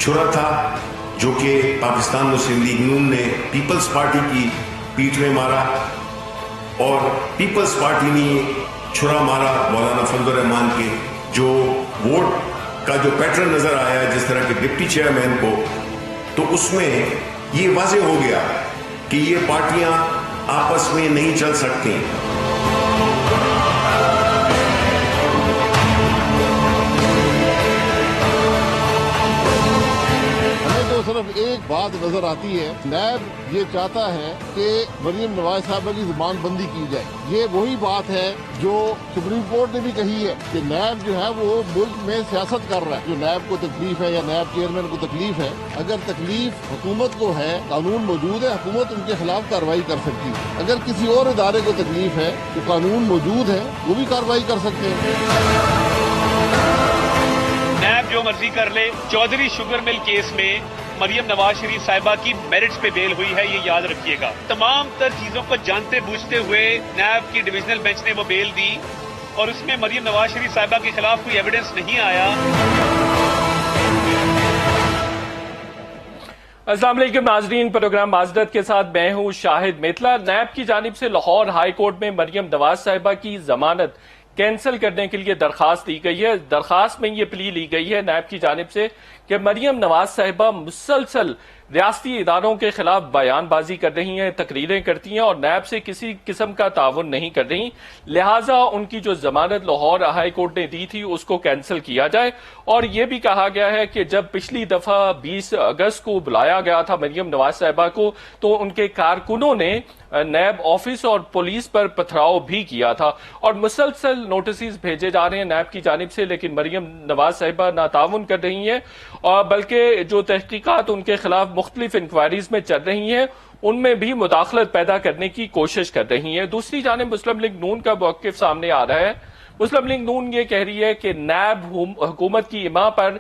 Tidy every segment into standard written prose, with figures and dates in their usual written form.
چھرا تھا جو کہ پاکستان مسلم لیگ نون نے پیپلز پارٹی کی پیٹھ میں مارا، اور پیپلز پارٹی نے چھرا مارا مولانا فضل الرحمان کے جو ووٹ کا جو پیٹرن نظر آیا جس طرح کے ڈپٹی چیئرمین کو، تو اس میں یہ واضح ہو گیا کہ یہ پارٹیاں آپس میں نہیں چل سکتی۔ صرف ایک بات نظر آتی ہے، نیب یہ چاہتا ہے کہ مریم نواز صاحبہ کی زبان بندی کی جائے۔ یہ وہی بات ہے جو سپریم کورٹ نے بھی کہی ہے کہ نیب جو ہے وہ ملک میں سیاست کر رہا ہے۔ جو نیب کو تکلیف ہے یا نیب چیئرمین کو تکلیف ہے، اگر تکلیف حکومت کو ہے، قانون موجود ہے، حکومت ان کے خلاف کارروائی کر سکتی ہے۔ اگر کسی اور ادارے کو تکلیف ہے تو قانون موجود ہے، وہ بھی کارروائی کر سکتے ہیں۔ نیب جو مرضی کر لے، چودھری شوگر مل کیس میں مریم نواز شریف صاحبہ کی میرٹس پہ بیل ہوئی ہے، یہ یاد رکھیے گا۔ تمام تر چیزوں کو جانتے بوجھتے ہوئے نیب کی ڈویژنل بینچ نے وہ بیل دی، اور اس میں مریم نواز شریف صاحبہ کے خلاف کوئی ایویڈنس نہیں آیا۔ السلام علیکم ناظرین، پروگرام معذرت کے ساتھ میں ہوں شاہد میتلا۔ نیب کی جانب سے لاہور ہائی کورٹ میں مریم نواز صاحبہ کی ضمانت کینسل کرنے کے لیے درخواست دی گئی ہے۔ درخواست میں یہ پلی لی گئی ہے نیب کی جانب سے کہ مریم نواز صاحبہ مسلسل ریاستی اداروں کے خلاف بیان بازی کر رہی ہیں، تقریریں کرتی ہیں اور نیب سے کسی قسم کا تعاون نہیں کر رہی، لہٰذا ان کی جو ضمانت لاہور ہائی کورٹ نے دی تھی اس کو کینسل کیا جائے۔ اور یہ بھی کہا گیا ہے کہ جب پچھلی دفعہ 20 اگست کو بلایا گیا تھا مریم نواز صاحبہ کو، تو ان کے کارکنوں نے نیب آفس اور پولیس پر پتھراؤ بھی کیا تھا، اور مسلسل نوٹسز بھیجے جا رہے ہیں نیب کی جانب سے، لیکن مریم نواز صاحبہ نہ تعاون کر رہی ہیں، اور بلکہ جو تحقیقات ان کے خلاف مختلف انکوائریز میں چل رہی ہیں ان میں بھی مداخلت پیدا کرنے کی کوشش کر رہی ہیں۔ دوسری جانب مسلم لیگ نون کا موقف سامنے آ رہا ہے۔ مسلم لیگ نون یہ کہہ رہی ہے کہ نیب حکومت کی اما پر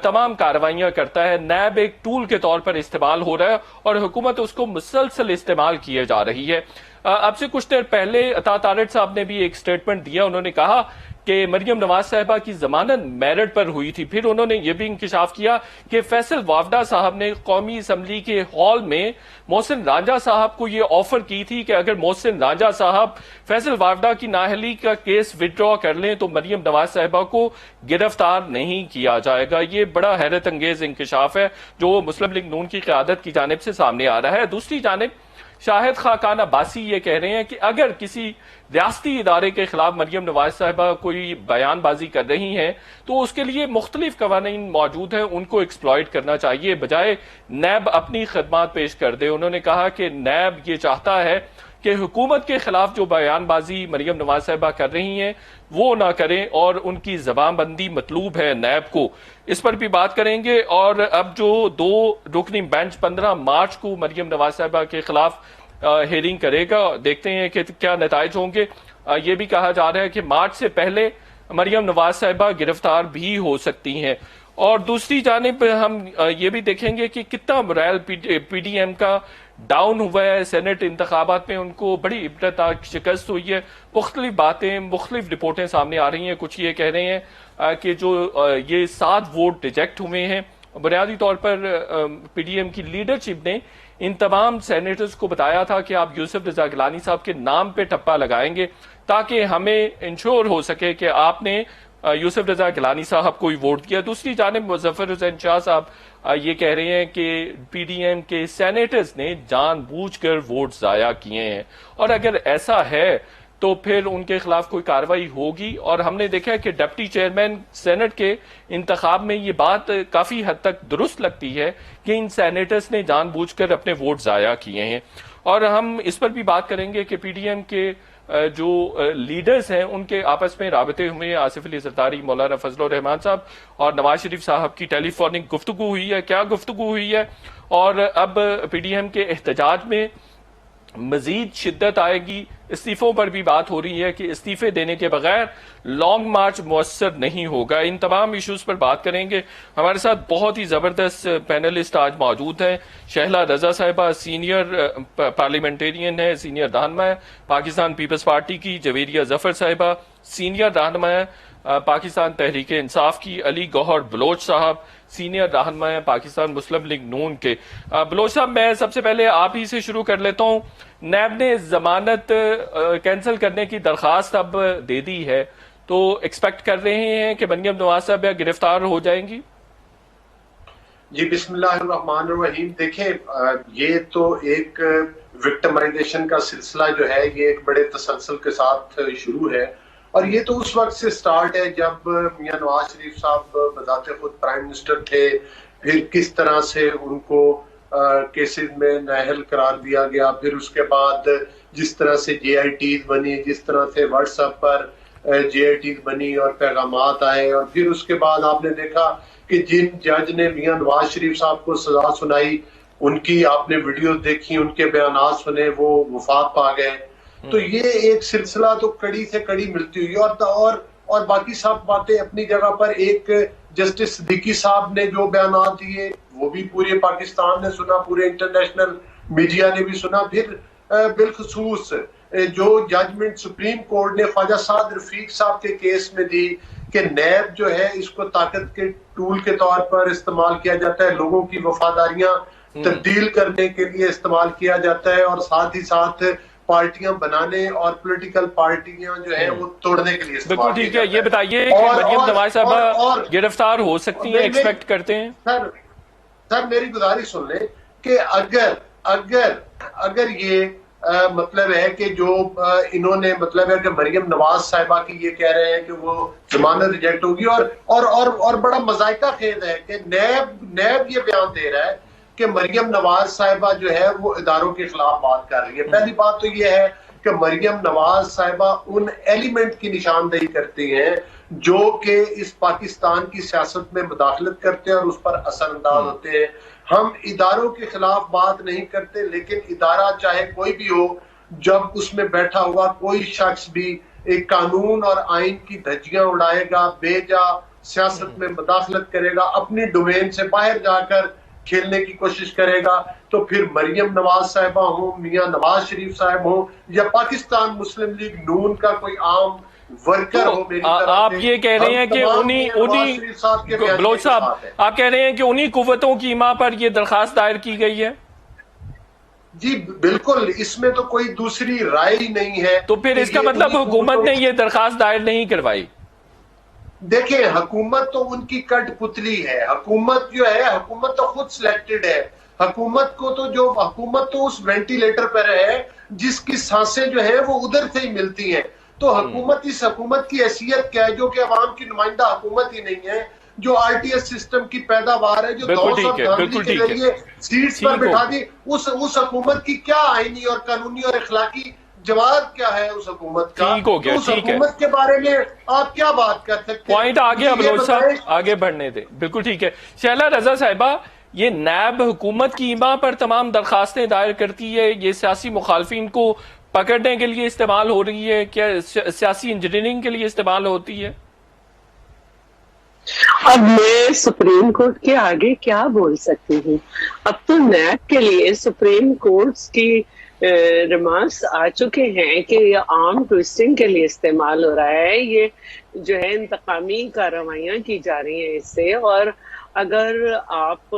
تمام کارروائیاں کرتا ہے، نیب ایک ٹول کے طور پر استعمال ہو رہا ہے اور حکومت اس کو مسلسل استعمال کیے جا رہی ہے۔ اب سے کچھ دیر پہلے عطا طارق صاحب نے بھی ایک سٹیٹمنٹ دیا، انہوں نے کہا کہ مریم نواز صاحبہ کی ضمانت میرٹ پر ہوئی تھی۔ پھر انہوں نے یہ بھی انکشاف کیا کہ فیصل وافدہ صاحب نے قومی اسمبلی کے ہال میں محسن رانجھا صاحب کو یہ آفر کی تھی کہ اگر محسن رانجھا صاحب فیصل وافدہ کی نااہلی کا کیس وڈرا کر لیں تو مریم نواز صاحبہ کو گرفتار نہیں کیا جائے گا۔ یہ بڑا حیرت انگیز انکشاف ہے جو مسلم لیگ نون کی قیادت کی جانب سے سامنے آ رہا ہے۔ دوسری جانب شاہد خاقان عباسی یہ کہہ رہے ہیں کہ اگر کسی ریاستی ادارے کے خلاف مریم نواز صاحبہ کوئی بیان بازی کر رہی ہیں تو اس کے لیے مختلف قوانین موجود ہیں، ان کو ایکسپلائٹ کرنا چاہیے بجائے نیب اپنی خدمات پیش کر دے۔ انہوں نے کہا کہ نیب یہ چاہتا ہے کہ حکومت کے خلاف جو بیان بازی مریم نواز صاحبہ کر رہی ہیں وہ نہ کریں، اور ان کی زبان بندی مطلوب ہے نیب کو۔ اس پر بھی بات کریں گے۔ اور اب جو 2 رکنی بینچ 15 مارچ کو مریم نواز صاحبہ کے خلاف ہیئرنگ کرے گا، دیکھتے ہیں کہ کیا نتائج ہوں گے۔ یہ بھی کہا جا رہا ہے کہ مارچ سے پہلے مریم نواز صاحبہ گرفتار بھی ہو سکتی ہیں۔ اور دوسری جانب ہم یہ بھی دیکھیں گے کہ کتنا مرائل پی ڈی ایم کا ڈاؤن ہوا ہے۔ سینٹ انتخابات میں ان کو بڑی عبرتناک شکست ہوئی ہے۔ مختلف باتیں، مختلف رپورٹیں سامنے آ رہی ہیں۔ کچھ یہ کہہ رہے ہیں کہ جو یہ 7 ووٹ ریجیکٹ ہوئے ہیں، بنیادی طور پر پی ڈی ایم کی لیڈرشپ نے ان تمام سینیٹرز کو بتایا تھا کہ آپ یوسف رضا گیلانی صاحب کے نام پہ ٹپا لگائیں گے تاکہ ہمیں انشور ہو سکے کہ آپ نے یوسف رضا گیلانی صاحب کو ہی ووٹ دیا۔ دوسری جانب مظفر حسین شاہ صاحب یہ کہہ رہے ہیں کہ پی ڈی ایم کے سینیٹرز نے جان بوجھ کر ووٹ ضائع کیے ہیں، اور اگر ایسا ہے تو پھر ان کے خلاف کوئی کارروائی ہوگی۔ اور ہم نے دیکھا کہ ڈپٹی چیئرمین سینٹ کے انتخاب میں یہ بات کافی حد تک درست لگتی ہے کہ ان سینیٹرز نے جان بوجھ کر اپنے ووٹ ضائع کیے ہیں۔ اور ہم اس پر بھی بات کریں گے کہ پی ڈی ایم کے جو لیڈرز ہیں ان کے آپس میں رابطے ہوئے، آصف علی زرداری، مولانا فضل الرحمان صاحب اور نواز شریف صاحب کی ٹیلی فونک گفتگو ہوئی ہے، کیا گفتگو ہوئی ہے، اور اب پی ڈی ایم کے احتجاج میں مزید شدت آئے گی۔ استعفوں پر بھی بات ہو رہی ہے کہ استعفے دینے کے بغیر لانگ مارچ مؤثر نہیں ہوگا۔ ان تمام ایشوز پر بات کریں گے۔ ہمارے ساتھ بہت ہی زبردست پینلسٹ آج موجود ہیں۔ شہلا رضا صاحبہ سینئر پارلیمنٹیرین ہے، سینئر رہنما ہے پاکستان پیپلز پارٹی کی۔ جویریہ ظفر صاحبہ سینئر رہنما ہے پاکستان تحریک انصاف کی، علی گوہر بلوچ صاحب سینئر رہنما ہیں پاکستان مسلم لیگ نون کے۔ بلوچ صاحب، میں سب سے پہلے آپ ہی سے شروع کر لیتا ہوں۔ نیب نے ضمانت کینسل کرنے کی درخواست اب دے دی ہے، تو ایکسپیکٹ کر رہے ہیں کہ مریم نواز صاحب گرفتار ہو جائیں گی؟ جی بسم اللہ الرحمن الرحیم۔ دیکھیں، یہ تو ایک وکٹمائزیشن کا سلسلہ جو ہے یہ ایک بڑے تسلسل کے ساتھ شروع ہے، اور یہ تو اس وقت سے سٹارٹ ہے جب میاں نواز شریف صاحب بذات خود پرائم منسٹر تھے، پھر کس طرح سے ان کو کیسز میں نااہل قرار دیا گیا، پھر اس کے بعد جس طرح سے جے آئی ٹیز بنی، جس طرح سے واٹس ایپ پر جے آئی ٹیز بنی اور پیغامات آئے، اور پھر اس کے بعد آپ نے دیکھا کہ جن جج نے میاں نواز شریف صاحب کو سزا سنائی، ان کی آپ نے ویڈیو دیکھی، ان کے بیانات سنے، وہ وفات پا گئے۔ تو یہ ایک سلسلہ تو کڑی سے کڑی ملتی ہوئی، اور باقی سب باتیں اپنی جگہ پر۔ ایک جسٹس صدیقی صاحب نے جو بیانات دیے وہ بھی پورے پاکستان نے سنا، پورے انٹرنیشنل میڈیا نے بھی سنا۔ پھر بالخصوص جو ججمنٹ سپریم کورٹ نے خواجہ سعد رفیق صاحب کے کیس میں دی کہ نیب جو ہے اس کو طاقت کے ٹول کے طور پر استعمال کیا جاتا ہے، لوگوں کی وفاداریاں تبدیل کرنے کے لیے استعمال کیا جاتا ہے، اور ساتھ ہی ساتھ پارٹیاں بنانے اور پولیٹیکل پارٹیاں جو ہیں وہ توڑنے کے لیے استعمال بالکل ٹھیک ہے۔ یہ بتائیے کہ مریم نواز صاحبہ گرفتار ہو سکتی ہیں، ایکسپیکٹ کرتے ہیں؟ سر میری گزارش سن لیں کہ اگر یہ مطلب ہے کہ جو انہوں نے مطلب ہے کہ مریم نواز صاحبہ کی یہ کہہ رہے ہیں کہ وہ ضمانت ریجیکٹ ہوگی، اور بڑا مذائقہ خیز ہے کہ نیب یہ بیان دے رہا ہے کہ مریم نواز صاحبہ جو ہے وہ اداروں کے خلاف بات کر رہی ہے۔ پہلی بات تو یہ ہے کہ مریم نواز صاحبہ ان ایلیمنٹ کی نشاندہی کرتی ہیں جو کہ اس پاکستان کی سیاست میں مداخلت کرتے ہیں اور اس پر اثر انداز ہوتے ہیں۔ ہم اداروں کے خلاف بات نہیں کرتے، لیکن ادارہ چاہے کوئی بھی ہو، جب اس میں بیٹھا ہوا کوئی شخص بھی ایک قانون اور آئین کی دھجیاں اڑائے گا، بے جا سیاست میں مداخلت کرے گا، اپنی ڈومین سے باہر جا کر کھیلنے کی کوشش کرے گا، تو پھر مریم نواز صاحبہ ہوں، میاں نواز شریف صاحب ہوں، یا پاکستان مسلم لیگ نون کا کوئی عام ورکر ہو، میری طرف آپ یہ کہہ رہے ہیں کہ بلوچ صاحب آپ کہہ رہے ہیں کہ انہی قوتوں کی ماں پر یہ درخواست دائر کی گئی ہے؟ جی بالکل، اس میں تو کوئی دوسری رائے ہی نہیں ہے۔ تو پھر اس کا مطلب حکومت نے یہ درخواست دائر نہیں کروائی؟ دیکھیں، حکومت تو ان کی کٹ پتلی ہے، حکومت جو ہے حکومت تو خود سلیکٹڈ ہے، حکومت تو اس وینٹیلیٹر پر ہے جس کی سانسیں جو ہیں وہ ادھر سے ہی ملتی ہیں۔ تو اس حکومت کی حیثیت کیا ہے جو کہ عوام کی نمائندہ حکومت ہی نہیں ہے، جو آر ٹی ایس سسٹم کی پیداوار ہے، جو گاندھی کے ذریعے سیٹس پر بٹھا دی، اس حکومت کی کیا آئینی اور قانونی اور اخلاقی جواب کیا ہے اس حکومت کا؟ اس حکومت کے بارے میں آپ کیا بات کر سکتے ہیں؟ پوائنٹ آگے بلوچ صاحب آگے بڑھنے دیں۔ بالکل ٹھیک ہے۔ شہلا رضا صاحبہ، یہ نیب حکومت کی ایما پر تمام درخواستیں دائر کرتی ہے، یہ سیاسی مخالفین کو پکڑنے کے لیے استعمال ہو رہی ہے، کیا سیاسی انجینئرنگ کے لیے استعمال ہوتی ہے؟ اب میں سپریم کورٹ کے آگے کیا بول سکتی ہوں؟ اب تو نیب کے لیے سپریم کورٹ کی ریمارکس آ چکے ہیں کہ یہ عام ٹویسٹنگ کے لیے استعمال ہو رہا ہے، یہ جو ہے انتقامی کارروائیاں کی جا رہی ہیں اس سے۔ اور اگر آپ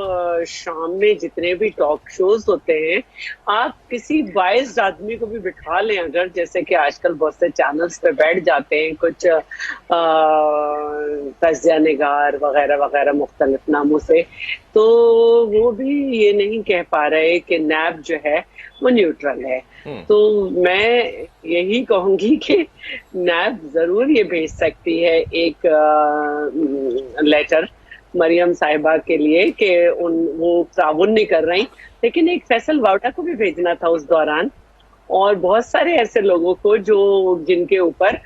شام میں جتنے بھی ٹاک شوز ہوتے ہیں، آپ کسی وائزڈ آدمی کو بھی بٹھا لیں، اگر جیسے کہ آج کل بہت سے چینلز پہ بیٹھ جاتے ہیں کچھ تجزیہ نگار وغیرہ وغیرہ مختلف ناموں سے، تو وہ بھی یہ نہیں کہہ پا رہے کہ نیب جو ہے وہ نیوٹرل ہے۔ تو میں یہی کہوں گی کہ نیب ضرور یہ بھیج سکتی ہے ایک لیٹر مریم صاحبہ کے لیے کہ وہ تعاون نہیں کر رہی، لیکن ایک فیصل واؤٹا کو بھی بھیجنا تھا اس دوران، اور بہت سارے ایسے لوگوں کو جن کے اوپر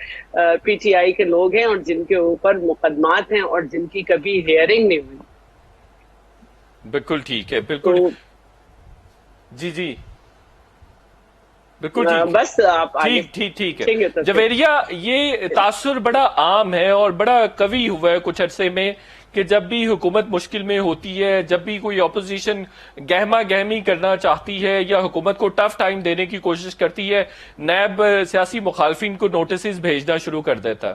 پی ٹی آئی کے لوگ ہیں اور جن کے اوپر مقدمات ہیں اور جن کی کبھی ہیئرنگ نہیں ہوئی۔ بالکل ٹھیک ہے، بالکل جی بالکل بس آپ ٹھیک ہے۔ جویریہ، یہ تاثر بڑا عام ہے اور بڑا قوی ہوا ہے کچھ عرصے میں کہ جب بھی حکومت مشکل میں ہوتی ہے، جب بھی کوئی اپوزیشن گہما گہمی کرنا چاہتی ہے یا حکومت کو ٹف ٹائم دینے کی کوشش کرتی ہے، نیب سیاسی مخالفین کو نوٹسز بھیجنا شروع کر دیتا ہے۔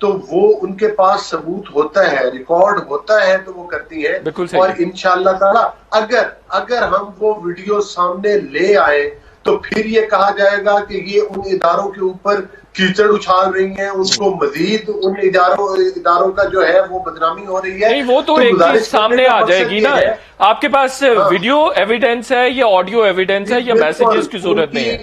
تو وہ ان کے پاس ثبوت ہوتا ہے، ریکارڈ ہوتا ہے تو وہ کرتی ہیں. بالکل صحیح. اور انشاءاللہ تعالی اگر ہم وہ ویڈیو سامنے لے آئے تو پھر یہ کہا جائے گا کہ یہ ان اداروں کے اوپر کیچڑ اچھال رہی ہیں، ان کو مزید ان اداروں کا جو ہے وہ بدنامی ہو رہی ہے. نہیں وہ تو ایک چیز سامنے آ جائے گی نا. آپ کے پاس ویڈیو ایویڈنس ہے یا آڈیو ایویڈنس ہے یا میسیجز کی صورت میں ہے؟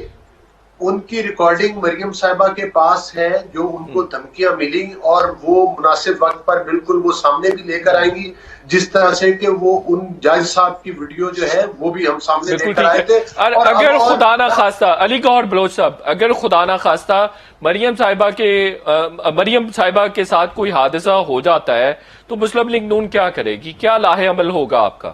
ان کی ریکارڈنگ مریم صاحبہ کے پاس ہے جو ان کو دھمکیاں ملی، اور وہ مناسب وقت پر بالکل وہ سامنے بھی لے کر آئیں گی، جس طرح سے کہ وہ ان جج صاحب کی ویڈیو جو ہے وہ بھی ہم سامنے لے کر آئے تھے. اگر خدا نہ خواستہ علی گوہر بلوچ صاحب، اگر خدا نہ خواستہ مریم صاحبہ کے ساتھ کوئی حادثہ ہو جاتا ہے تو مسلم لیگ نون کیا کرے گی؟ کیا لاہ عمل ہوگا آپ کا؟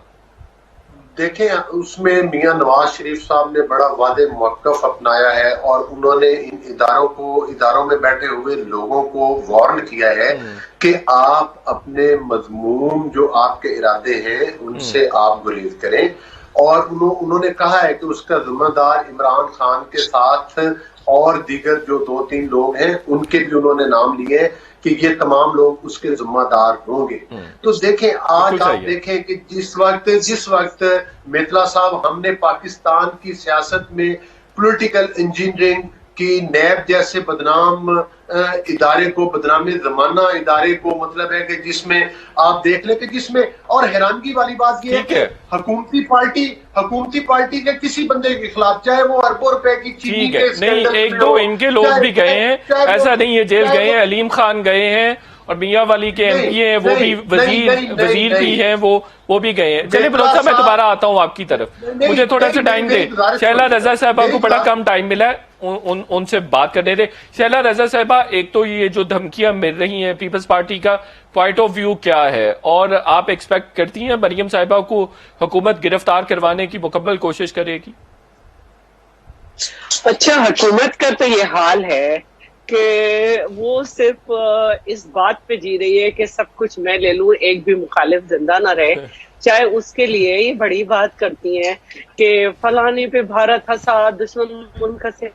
دیکھیں اس میں میاں نواز شریف صاحب نے بڑا واضح موقف اپنایا ہے، اور انہوں نے ان اداروں میں بیٹھے ہوئے لوگوں کو وارن کیا ہے کہ آپ اپنے مضمون جو آپ کے ارادے ہیں ان سے آپ گریز کریں. اور انہوں نے کہا ہے کہ اس کا ذمہ دار عمران خان کے ساتھ اور دیگر جو 2-3 لوگ ہیں ان کے بھی انہوں نے نام لیے کہ یہ تمام لوگ اس کے ذمہ دار ہوں گے. تو دیکھیں آج آپ دیکھیں کہ جس وقت میتلا صاحب ہم نے پاکستان کی سیاست میں پولیٹیکل انجینئرنگ کی نیب جیسے بدنام ادارے کو، بدنام زمانہ ادارے کو، مطلب ہے کہ جس میں آپ دیکھ لیں کہ جس میں، اور حیرانگی والی بات یہ ہے کہ حکومتی پارٹی کے کسی بندے کے خلاف، چاہے وہ اربوں روپے کی چینی کے نہیں، ایک دو ان کے لوگ بھی گئے ہیں، ایسا نہیں ہے جیل گئے ہیں. علیم خان گئے ہیں اور میاں والی کے ایم پی ہیں، وہ بھی وزیر بھی ہیں، وہ بھی گئے ہیں. چلے بلوچ صاحب میں دوبارہ آتا ہوں آپ کی طرف، مجھے تھوڑا سا ٹائم دے. شہلا رضا صاحبہ کو بڑا کم ٹائم ملا ہے، ان سے بات کرنے دے. شہلا رضا صاحبہ، ایک تو یہ جو دھمکیاں مل رہی ہیں پیپلز پارٹی کا پوائنٹ آف ویو کیا ہے، اور آپ ایکسپیکٹ کرتی ہیں مریم صاحبہ کو حکومت گرفتار کروانے کی مکمل کوشش کرے گی؟ اچھا، حکومت کا تو یہ حال ہے کہ وہ صرف اس بات پہ جی رہی ہے کہ سب کچھ میں لے لوں، ایک بھی مخالف زندہ نہ رہے. چاہے اس کے لیے یہ بڑی بات کرتی ہیں کہ فلانے پہ بھارت ہنسا، دشمن ملک سے.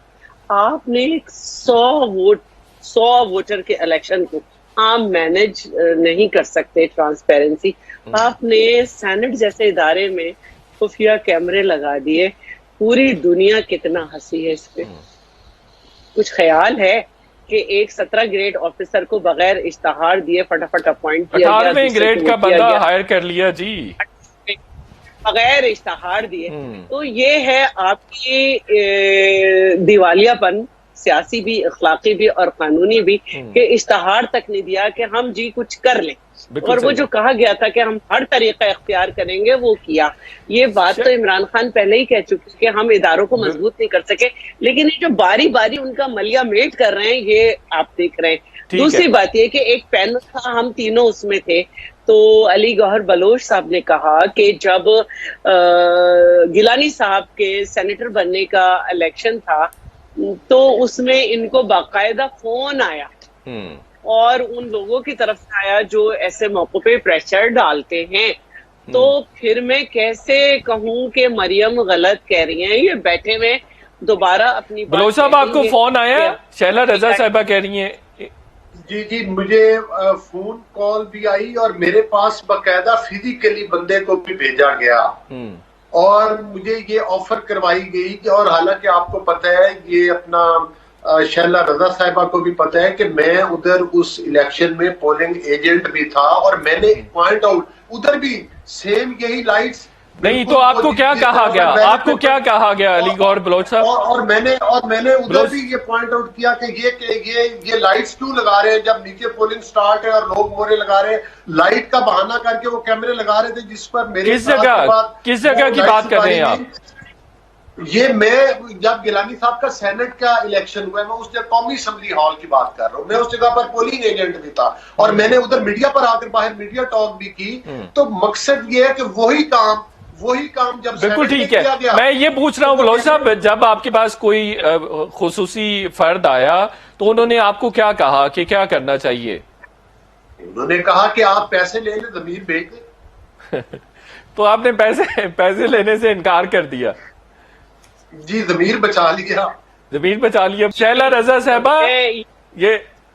آپ نے 100 ووٹر کے الیکشن کو عام مینج نہیں کر سکتے ٹرانسپیرنسی. آپ نے سینٹ جیسے ادارے میں خفیہ کیمرے لگا دیے. پوری دنیا کتنا ہنسی ہے اس پہ. کچھ خیال ہے کہ ایک 17 گریڈ آفیسر کو بغیر اشتہار دیے فٹافٹ اپوائنٹ کیا گیا، 18ویں گریڈ کا بندہ ہائر کر لیا جی بغیر اشتہار دیے. تو یہ ہے آپ کی دیوالیہ پن، سیاسی بھی، اخلاقی بھی اور قانونی بھی، کہ اشتہار تک نہیں دیا کہ ہم جی کچھ کر لیں. اور وہ جو کہا گیا تھا کہ ہم ہر طریقہ اختیار کریں گے وہ کیا. یہ بات تو عمران خان پہلے ہی کہہ چکے کہ ہم اداروں کو مضبوط نہیں کر سکے، لیکن یہ جو باری باری ان کا ملیا میٹ کر رہے ہیں یہ آپ دیکھ رہے ہیں. دوسری بات یہ کہ ایک پینل تھا، ہم تینوں اس میں تھے، تو علی گوہر بلوچ صاحب نے کہا کہ جب گیلانی صاحب کے سینیٹر بننے کا الیکشن تھا تو اس میں ان کو باقاعدہ فون آیا، اور ان لوگوں کی طرف سے آیا جو ایسے موقع پہ پریشر ڈالتے ہیں. تو پھر میں کیسے کہوں کہ مریم غلط کہہ رہی ہیں؟ یہ بیٹھے ہوئے دوبارہ اپنی بات. بلوچ صاحب آپ کو فون آیا؟ شہلا رضا صاحبہ کہہ رہی ہیں. جی مجھے فون کال بھی آئی، اور میرے پاس باقاعدہ فزیکلی بندے کو بھی بھیجا گیا، اور مجھے یہ آفر کروائی گئی کہ، اور حالانکہ آپ کو پتہ ہے، یہ اپنا شہلا رضا صاحبہ کو بھی پتہ ہے کہ میں ادھر اس الیکشن میں پولنگ ایجنٹ بھی تھا، اور میں نے پوائنٹ آؤٹ ادھر بھی سیم یہی لائٹس. نہیں تو آپ کو کیا کہا گیا؟ آپ کو کیا کہا گیا علی گوہر بلوچ صاحب؟ اور میں نے ادھر بھی یہ پوائنٹ آؤٹ کیا کہ یہ لائٹس کیوں لگا رہے ہیں جب نیچے پولنگ سٹارٹ ہے اور لوگ مورے لگا رہے ہیں. لائٹ کا بہانہ کر کے وہ کیمرے لگا رہے تھے، جس پر میرے کس جگہ کی بات کر رہے ہیں آپ؟ یہ میں جب گیلانی صاحب کا سینٹ کا الیکشن ہوا ہے، میں اس جگہ قومی اسمبلی ہال کی بات کر رہا ہوں، میں اس جگہ پر پولنگ ایجنٹ بھی تھا، اور میں نے ادھر میڈیا پر آ کر باہر میڈیا ٹاک بھی کی. تو مقصد یہ ہے کہ وہی کام جب بالکل ٹھیک ہے. میں یہ پوچھ رہا ہوں بلوچ صاحب، جب آپ کے پاس کوئی خصوصی فرد آیا تو انہوں نے آپ کو کیا کہا کہ کیا کرنا چاہیے؟ انہوں نے کہا کہ آپ پیسے لے لیں، ضمیر بھیج دیں. تو آپ نے پیسے لینے سے انکار کر دیا؟ جی ضمیر بچا لیا. شہلا رضا صاحبہ،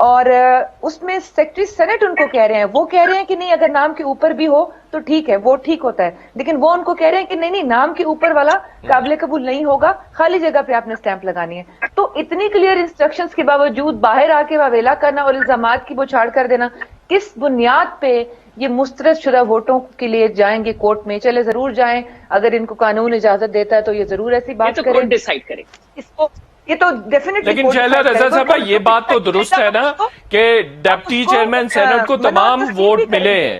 اور اس میں سیکرٹری سینٹ ان کو کہہ رہے ہیں، وہ کہہ رہے ہیں کہ نہیں اگر نام کے اوپر بھی ہو تو ٹھیک ہے، وہ ٹھیک ہوتا ہے، لیکن وہ ان کو کہہ رہے ہیں کہ نہیں نہیں نام کے اوپر والا قابل قبول نہیں ہوگا، خالی جگہ پہ آپ نے اسٹیمپ لگانی ہے۔ تو اتنی کلیئر انسٹرکشنز کے باوجود باہر آ کے واویلا کرنا اور الزامات کی بوچھاڑ کر دینا، کس بنیاد پہ یہ مسترد شدہ ووٹوں کے لیے جائیں گے کورٹ میں؟ چلے ضرور جائیں، اگر ان کو قانون اجازت دیتا ہے تو یہ ضرور ایسی بات کریں، ڈیسائیڈ کریں اس کو، یہ تو ڈیفینیٹلی۔ لیکن شہلا رضا صاحبہ یہ بات تو درست ہے نا کہ ڈپٹی چیئرمین سینٹ کو تمام ووٹ ملے ہیں،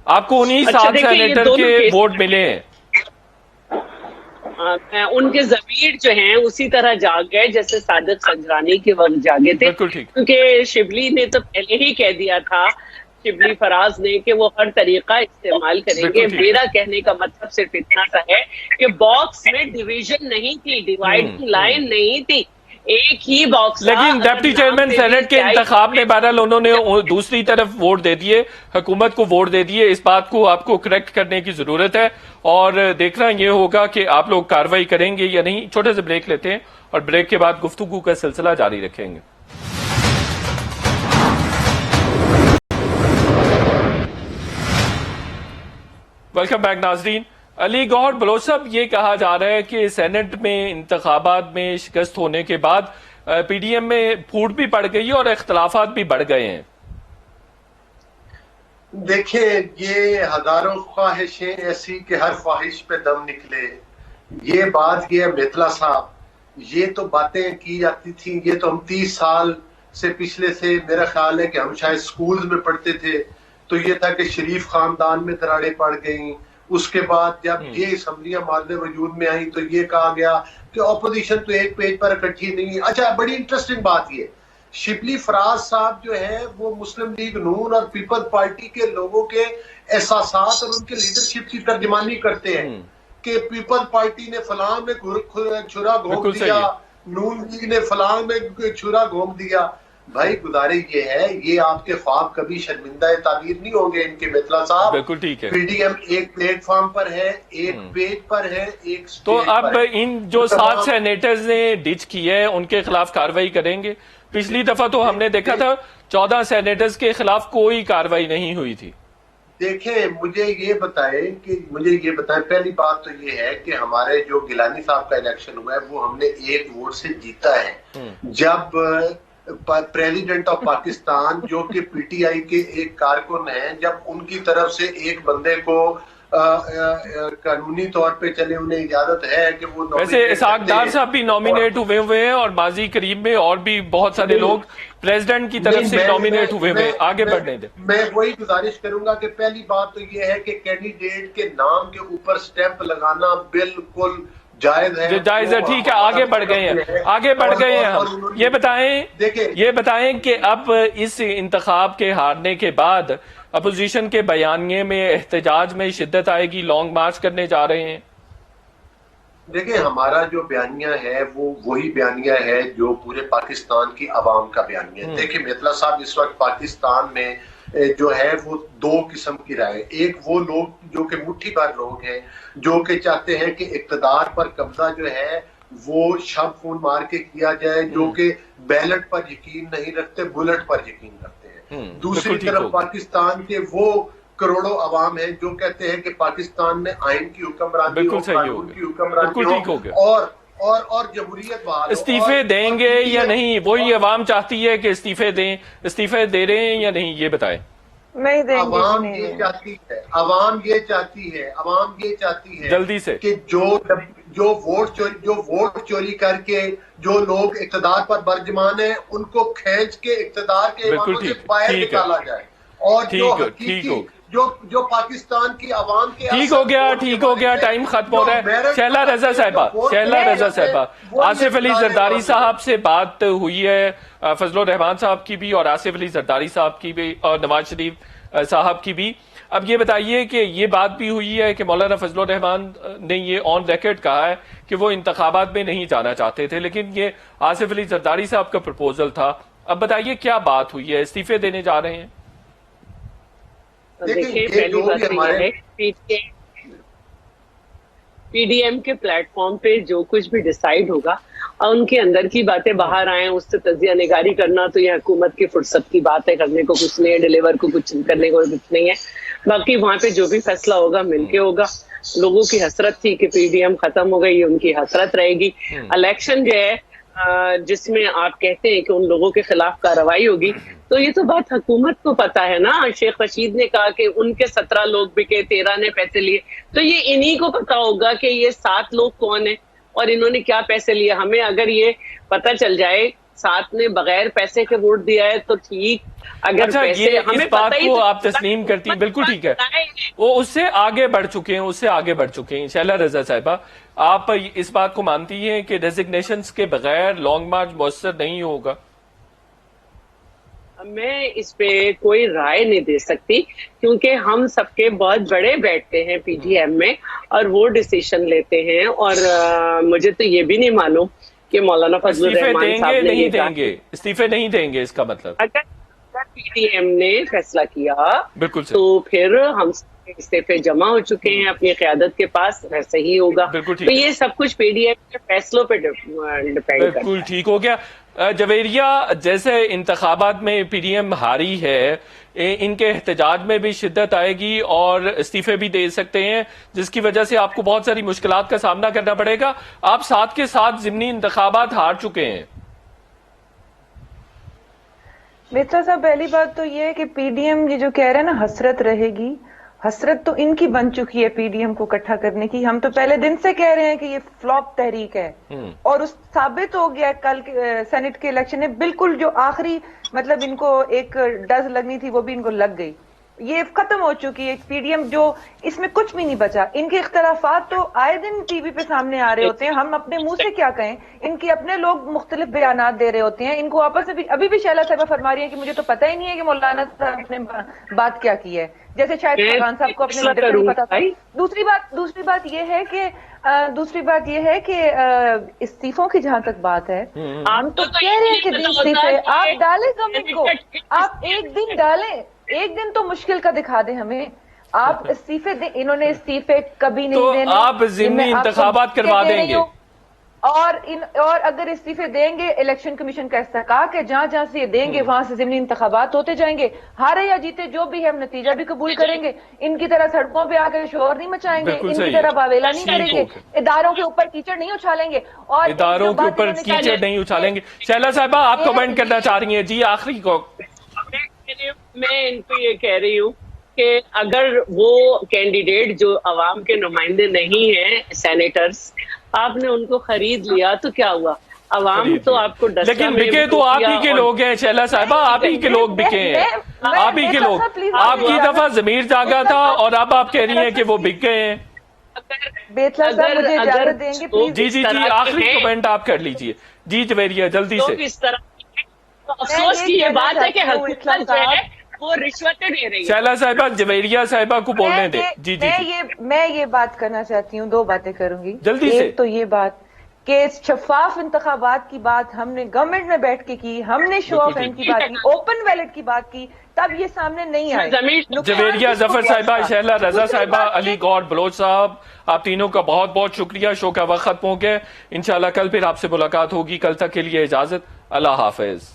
آپ کو انہی 7 سینیٹر کے ووٹ ملے ہیں، ان کے ضمیر جو ہیں اسی طرح جاگ گئے جیسے صادق سنجرانی کے وقت جاگے تھے، بالکل ٹھیک، کیونکہ شبلی نے تو پہلے ہی کہہ دیا تھا، شبلی فراز نے، کہ وہ ہر طریقہ استعمال کریں گے۔ میرا کہنے کا مطلب صرف اتنا سا ہے کہ باکس میں ڈویژن نہیں تھی، ڈیوائیڈ کی لائن نہیں تھی، ایک ہی باکس تھا۔ لیکن ڈپٹی چیئرمین سینٹ کے انتخاب میں بہرحال انہوں نے دوسری طرف ووٹ دے دیے، حکومت کو ووٹ دے دیے، اس بات کو آپ کو کریکٹ کرنے کی ضرورت ہے، اور دیکھنا یہ ہوگا کہ آپ لوگ کارروائی کریں گے یا نہیں۔ چھوٹے سے بریک لیتے ہیں اور بریک کے بعد گفتگو کا سلسلہ جاری رکھیں گے۔ ویلکم بیک ناظرین۔ علی گوہر بلوچ صاحب، یہ کہا جا رہا ہے کہ سینٹ میں انتخابات میں شکست ہونے کے بعد پی ڈی ایم میں پھوٹ بھی پڑ گئی اور اختلافات بھی بڑھ گئے ہیں۔ دیکھیں، یہ ہزاروں خواہشیں ایسی کہ ہر خواہش پہ دم نکلے، یہ بات یہ میتلا صاحب، یہ تو باتیں کی جاتی تھیں، یہ تو ہم 30 سال سے پچھلے سے میرا خیال ہے کہ ہم شاید سکولز میں پڑھتے تھے، تو یہ تھا کہ شریف خاندان میں دراڑیں پڑ گئیں۔ اس کے بعد جب یہ اسمبلیاں مارد وجود میں آئیں تو یہ کہا گیا کہ اپوزیشن تو ایک پیج پر اکٹھی نہیں۔ اچھا، بڑی انٹرسٹنگ بات یہ، شبلی فراز صاحب جو ہے وہ مسلم لیگ نون اور پیپل پارٹی کے لوگوں کے احساسات اور ان کے لیڈرشپ کی ترجمانی کرتے ہیں کہ پیپل پارٹی نے فلاں میں چھرا گھونپ دیا، نون لیگ نے فلاں میں چھرا گھونپ دیا۔ بھائی گزارش یہ ہے، یہ آپ کے خواب کبھی شرمندہ تعبیر نہیں ہوں گے ان کے میتلا صاحب۔ بالکل ٹھیک ہے، پی ڈی ایم ایک پلیٹ فارم پر ہے، ایک پیج پر ہے، ایک تو اب ان جو 7 سینیٹرز نے ڈچ کی ہے ان کے خلاف کارروائی کریں گے؟ پچھلی دفعہ تو ہم نے دیکھا تھا 14 سینیٹرز کے خلاف کوئی کارروائی نہیں ہوئی تھی۔ دیکھیں، مجھے یہ بتائیں، پہلی بات تو یہ ہے کہ ہمارے جو گیلانی صاحب کا الیکشن ہوا ہے وہ ہم نے 1 ووٹ سے جیتا ہے۔ جب پریزیڈنٹ آف پاکستان جو کہ پی ٹی آئی کے ایک کارکن ہیں، جب ان کی طرف سے ایک بندے کو قانونی طور پہ چلے انہیں اجازت ہے کہ وہ ویسے اسحاق ڈار صاحب بھی نامینیٹ ہوئے ہیں اور ماضی قریب میں اور بھی بہت سارے لوگ پریزیڈنٹ کی طرف سے نامینیٹ ہوئے ہیں، آگے بڑھنے دیں۔ میں وہی گزارش کروں گا کہ پہلی بات تو یہ ہے کہ کینڈیڈیٹ کے نام کے اوپر سٹیمپ لگانا بالکل جائز ہے، جائز ہے، ٹھیک ہے، آگے بڑھ گئے ہیں ہم۔ یہ بتائیں کہ اب اس انتخاب کے ہارنے کے بعد اپوزیشن کے بیانیے میں احتجاج میں شدت آئے گی، لانگ مارچ کرنے جا رہے ہیں؟ دیکھیں، ہمارا جو بیانیہ ہے وہ وہی بیانیہ ہے جو پورے پاکستان کی عوام کا بیانیہ ہے۔ دیکھیں میتلا صاحب، اس وقت پاکستان میں جو ہے وہ 2 قسم کی رائے، ایک وہ لوگ جو کہ مٹھی بھر لوگ ہیں جو کہ چاہتے ہیں کہ اقتدار پر قبضہ جو ہے وہ شب خون مار کے کیا جائے، جو کہ بیلٹ پر یقین نہیں رکھتے، بلٹ پر یقین رکھتے ہیں۔ دوسری طرف پاکستان کے وہ کروڑوں عوام ہیں جو کہتے ہیں کہ پاکستان میں آئین کی حکمرانی ہو، قانون کی حکمرانی ہو اور جمہوریت بحال ہو۔ استعفے دیں گے یا نہیں؟ وہی عوام چاہتی ہے کہ استعفے دیں، استعفے دے رہے ہیں یا نہیں، یہ بتائیں۔ نہیں دیں گے، عوام یہ چاہتی ہے جلدی سے کہ جو ووٹ چوری کر کے جو لوگ اقتدار پر برجمان ہیں ان کو کھینچ کے اقتدار کے ایوانوں سے باہر نکالا جائے، اور جو حقیقی جو پاکستان کی عوام کے ٹھیک ہو گیا، ٹائم ختم ہو رہا ہے۔ شہلا رضا صاحبہ، آصف علی زرداری صاحب سے بات ہوئی ہے، فضل الرحمان صاحب کی بھی اور آصف علی زرداری صاحب کی بھی اور نواز شریف صاحب کی بھی۔ اب یہ بتائیے کہ یہ بات بھی ہوئی ہے کہ مولانا فضل الرحمان نے یہ آن ریکارڈ کہا ہے کہ وہ انتخابات میں نہیں جانا چاہتے تھے، لیکن یہ آصف علی زرداری صاحب کا پرپوزل تھا۔ اب بتائیے کیا بات ہوئی ہے، استعفے دینے جا رہے ہیں؟ دیکھیں، پہلی بات یہ ہے پی ڈی ایم کے پلیٹ فارم پہ جو کچھ بھی ڈیسائیڈ ہوگا اور ان کے اندر کی باتیں باہر آئیں، اس سے تجزیہ نگاری کرنا تو یہ حکومت کی فرصت کی بات ہے، کرنے کو کچھ نہیں ہے، ڈیلیور کو کچھ کرنے کو کچھ نہیں ہے۔ باقی وہاں پہ جو بھی فیصلہ ہوگا مل کے ہوگا۔ لوگوں کی حسرت تھی کہ پی ڈی ایم ختم ہو گئی، ان کی حسرت رہے گی۔ الیکشن جو ہے جس میں آپ کہتے ہیں کہ ان لوگوں کے خلاف کارروائی ہوگی، تو یہ تو بات حکومت کو پتا ہے نا۔ شیخ رشید نے کہا کہ ان کے 17 لوگ بکے، 13 نے پیسے لیے، تو یہ انہی کو پتا ہوگا کہ یہ 7 لوگ کون ہیں اور انہوں نے کیا پیسے لیے۔ ہمیں اگر یہ پتا چل جائے 7 نے بغیر پیسے کے ووٹ دیا ہے تو ٹھیک، اگر اچھا پیسے یہ ہمیں اس بات پتہ ہی کو تو آپ تسلیم کرتی ہیں، بالکل ٹھیک ہے، وہ اس سے آگے بڑھ چکے ہیں شیلا رضا صاحبہ، آپ اس بات کو مانتی ہیں کہ ڈیزگنیشنز کے بغیر لانگ مارچ مؤثر نہیں ہوگا؟ میں اس پہ کوئی رائے نہیں دے سکتی، کیونکہ ہم سب کے بہت بڑے بیٹھتے ہیں پی ڈی ایم میں اور وہ ڈیسیشن لیتے ہیں، اور مجھے تو یہ بھی نہیں معلوم کہ مولانا فضل الرحمان صاحب نے یہ کہا۔ استعفے نہیں دیں گے، اس کا مطلب اگر پی ڈی ایم نے فیصلہ کیا بالکل تو پھر ہم استعفے جمع ہو چکے ہیں اپنی قیادت کے پاس، ویسے ہی ہوگا۔ بالکل ٹھیک تو یہ سب کچھ پی ڈی ایم کے فیصلوں پہ ڈپینڈ کرتا بالکل ہے۔ ٹھیک ہو گیا۔ جویریہ، جیسے انتخابات میں پی ڈی ایم ہاری ہے، ان کے احتجاج میں بھی شدت آئے گی اور استعفے بھی دے سکتے ہیں، جس کی وجہ سے آپ کو بہت ساری مشکلات کا سامنا کرنا پڑے گا۔ آپ ساتھ کے ساتھ ضمنی انتخابات ہار چکے ہیں۔ میترا صاحب، پہلی بات تو یہ ہے کہ پی ڈی ایم یہ جو کہہ رہے ہیں نا حسرت رہے گی، حسرت تو ان کی بن چکی ہے پی ڈی ایم کو اکٹھا کرنے کی۔ ہم تو پہلے دن سے کہہ رہے ہیں کہ یہ فلاپ تحریک ہے، اور اس ثابت ہو گیا کل سینٹ کے الیکشن میں، بالکل جو آخری مطلب ان کو ایک ڈز لگنی تھی وہ بھی ان کو لگ گئی۔ یہ ختم ہو چکی ہے پی ڈی ایم، جو اس میں کچھ بھی نہیں بچا۔ ان کے اختلافات تو آئے دن ٹی وی پہ سامنے آ رہے ہوتے ہیں، ہم اپنے منہ سے کیا کہیں، ان کے اپنے لوگ مختلف بیانات دے رہے ہوتے ہیں۔ ان کو آپس میں بھی ابھی بھی شیلا صاحبہ فرما رہی ہیں کہ مجھے تو پتہ ہی نہیں ہے کہ مولانا صاحب نے بات کیا کی ہے، جیسے شاید فرحان صاحب کو اپنے لیڈر کو نہیں پتا تھا۔ دوسری بات یہ ہے کہ استعفوں کی جہاں تک بات ہے، ہم تو کہہ رہے ہیں کہ استعفے آپ ڈالیں گورنمنٹ کو، آپ ایک دن ڈالیں، ایک دن تو مشکل کا دکھا دیں ہمیں۔ آپ استعفے دیں، انہوں نے استعفے کبھی نہیں دینے، تو آپ ضمنی انتخابات کروا دیں گے، اور اگر استعفے دیں گے الیکشن کمیشن کا استحقاق ہے، جہاں جہاں سے یہ دیں گے وہاں سے ضمنی انتخابات ہوتے جائیں گے، ہارے یا جیتے جو بھی ہے ہم نتیجہ بھی قبول کریں گے۔ ان کی طرح سڑکوں پہ آ کے شور نہیں مچائیں گے، ان کی طرح باویلا نہیں کریں گے، اداروں کے اوپر کیچڑ نہیں اچھالیں گے، اور اداروں کے اوپر کیچڑ نہیں اچھالیں گے۔ شیلا صاحبہ، آپ کمنٹ کرنا چاہ رہی ہیں؟ جی آخری کو میں ان کو یہ کہہ رہی ہوں کہ اگر وہ کینڈیڈیٹ جو عوام کے نمائندے نہیں ہیں، سینیٹرز، آپ نے ان کو خرید لیا تو کیا ہوا؟ عوام تو آپ کو ڈسٹا لیکن بکے تو آپ ہی کے لوگ ہیں شیلا صاحبہ، آپ ہی کے لوگ بکے ہیں، آپ ہی کے لوگ۔ آپ کی دفعہ ضمیر جاگا تھا اور اب آپ کہہ رہی ہیں کہ وہ بک گئے ہیں۔ بیتلا صاحب مجھے اجازت دیں گے پلیز؟ جی آخری کمنٹ آپ کر لیجئے۔ جی جویریہ جلدی سے۔ اس طرح افسوس کی یہ بات ہے کہ حکومت جو ہے وہ رشوتیں دے رہی ہے۔ شیلا صاحبہ، جویریہ صاحبہ کو بولنے دیں۔ جی میں یہ بات کرنا چاہتی ہوں، 2 باتیں کروں گی جلدی سے۔ ایک تو یہ بات کہ شفاف انتخابات کی بات ہم نے گورنمنٹ میں بیٹھ کے کی، ہم نے شو آف ہینڈ کی بات کی، اوپن بیلٹ کی بات کی، تب یہ سامنے نہیں آئے۔ جویریہ ظفر صاحبہ، شیلا رضا صاحبہ، علی گوھر بلوچ صاحب، آپ تینوں کا بہت بہت شکریہ۔ شو کا وقت ختم ہو گیا، انشاءاللہ کل پھر آپ سے ملاقات ہوگی۔ کل تک کے لیے اجازت، اللہ حافظ۔